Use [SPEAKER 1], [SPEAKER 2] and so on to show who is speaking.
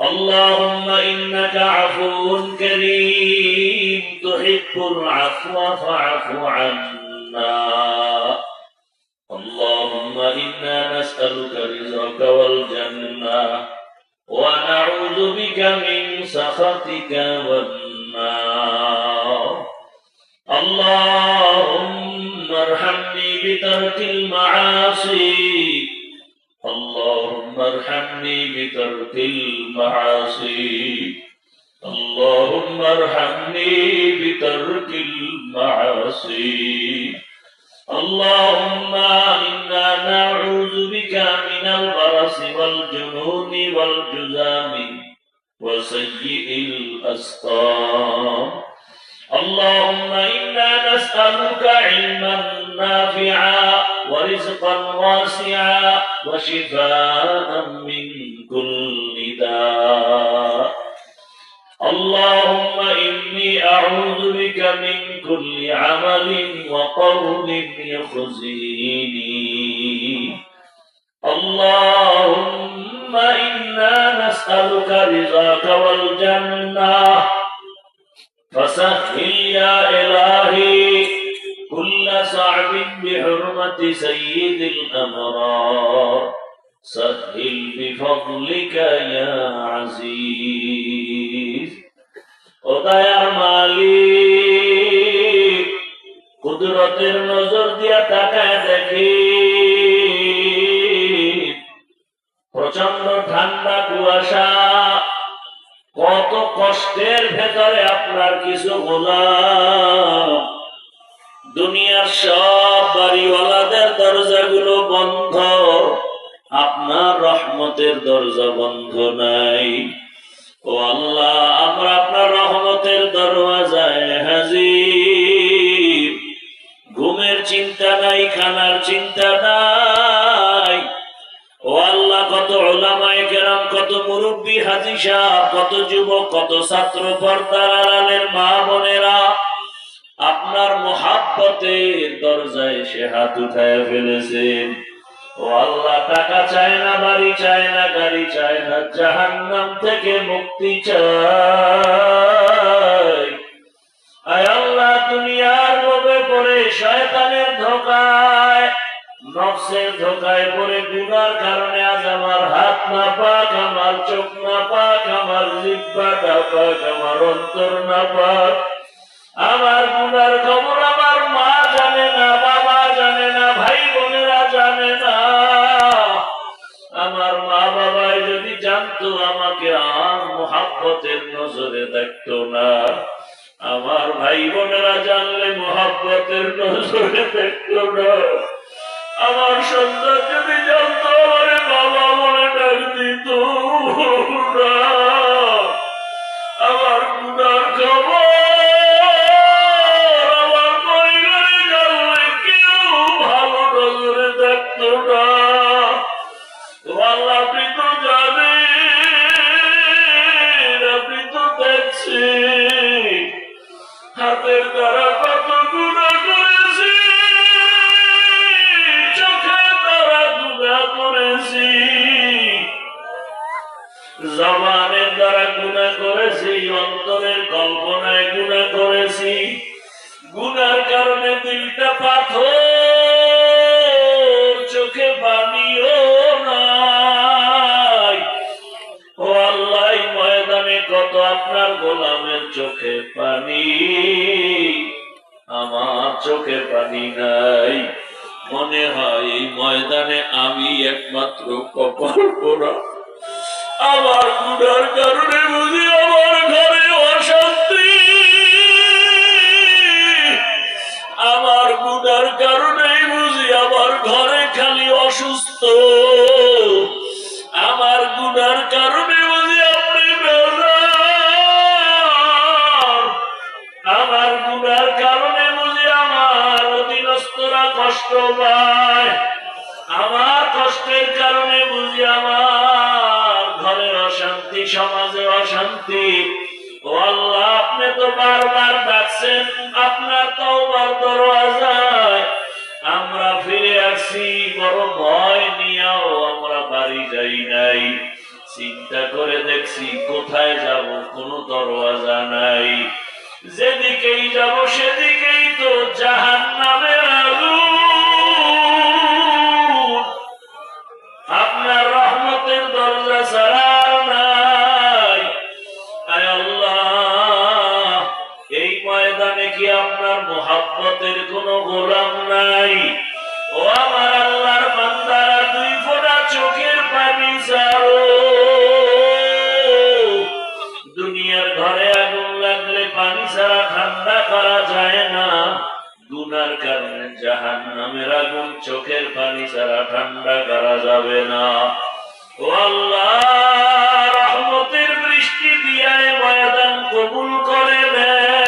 [SPEAKER 1] اللهم إنك عفو كريم تحب العفو فاعف عنا. اللهم إنا نسألك رزقك والجنة ونعوذ بك من سخطك والنار. اللهم ارحمني بترك المعاصي. اللهم ارحمني بترك المعاصي. اللهم ارحمني بترك المعاصي. اللهم إنا نعوذ بك من البرص والجنون والجذام وسيء الأسقام. اللهم إنا نسألك علما نافعا ورزقا واسعا وشفاء من كل داء. اللهم إني أعوذ بك من كل عمل وقول يخزيني. اللهم إنا نسألك رضاك والجنة فسهل يا إلهي كل صعب بحرمة سيد الأمرار. سهل بفضلك يا عزيز. ও দয়ার মালিক, কুদরতের নজর দিয়া তাকায় দেখি প্রচন্ড ঠান্ডা কুয়াশা, কত কষ্টের ভেতরে আপনার কিছু গোলাম। দুনিয়ার সব বাড়িওয়ালাদের দরজাগুলো বন্ধ, আপনার রহমতের দরজা বন্ধ নাই। ও আল্লাহ, আমরা আপনার রহমতের দরওয়াজায় হাজির। ঘুমের চিন্তা নাই, খানার চিন্তা নাই। ও আল্লাহ, কত উলামায়ে কেরাম, কত মুরব্বী হাজী সাহেব, কত যুবক, কত ছাত্র, পর্দার আড়ালের মা বোনেরা আপনার মুহাব্বতের দরজায় সে হাত উঠায় ফেলেছেন। ও আল্লাহ, টাকা চায় না, বাড়ি চায় না, গাড়ি চায় না, জাহান্নাম থেকে মুক্তি চায়। আয় আল্লাহ, দুনিয়ার লোভে পড়ে, শয়তানের ধোঁকায়, নফসের ধোঁকায় পড়ে, গুনার কারণে আজ আমার হাত না পাক, আমার চোখ না পাক, আমার জিহ্বা না পাক, আমার অন্তর না পাক। আমার গুনার খবর আমার মা জানে না, বাবা জানে না, ভাই বোনেরা জানে না। আমার মা বাবাই যদি জানতো, আমাকে আর মুহাব্বতের নজরে দেখতো না। আমার ভাই বোনেরা জানলে মুহাব্বতের নজরে দেখতো না। আমার সন্তান যদি জানতো, আমারে বাবা বলে ডাক দিত না। আমার গুনার খবর আমার পরিবারে জানলে কেউ ভালো নজরে দেখতো না। আল্লাহ, আপনি তো জানেন, আপনি তো দেখছেন হাতের দ্বারা কত গুনাহ করেছি, চোখের দ্বারা গুনাহ করেছি, জবানের দ্বারা গুনাহ করেছি, অন্তরের কল্পনায় গুনাহ করেছি। গুনার কারণে দিলটা পাথর, চোখে পানিও নাই। ও আল্লাহ, ময়দানে কত আপনার গোলামের চোখে পানি, আমার চোখে পানি নাই। মনে হয় এই ময়দানে আমি একমাত্র কপাল পোড়া। আমার গুনার কারণে বুঝি আমার ঘরে অশান্তি, আমার গুনার কারণেই বুঝি আমার ঘরে খালি অসুস্থ, আমার গুনার কারণে বুঝি আপনি বেজার, আমার গুনার কারণে বুঝি আমার অধীনস্থরা কষ্ট পায়, আমার কষ্টের কারণে বুঝি আমার ঘরের অশান্তি, সমাজে অশান্তি। ও আল্লাহ, আপনি তো বারবার ডাকছেন আপনার তওবার দরওয়াজায়, আমরা ফিরে আসি বড় ভয় নিয়েও আমরা বাড়ি যাই নাই। চিন্তা করে দেখছি কোথায় যাব, কোনো দরওয়াজা নাই, যেদিকেই যাব সেদিকেই তো জাহান্নামের আগুন। আপনার রহমতের দরজা ছাড়া আর নাই। আয় আল্লাহ, এই ময়দানে কি আপনার মোহাব্বতের কোনো গোলাম নাই? ও আমার আল্লাহর বান্দারা, দুই ফোঁটা চোখের পানি ছাড়ো। দুনিয়ার ঘরে আগুন লাগলে পানি ছাড়া ঠান্ডা করা যায় না, গুনার কারণে জাহান্নামের আগুন চোখের পানি ছাড়া ঠান্ডা করা যাবে না। ও আল্লাহ, রহমতের বৃষ্টি দিয়ে ময়দান কবুল করে নেয়।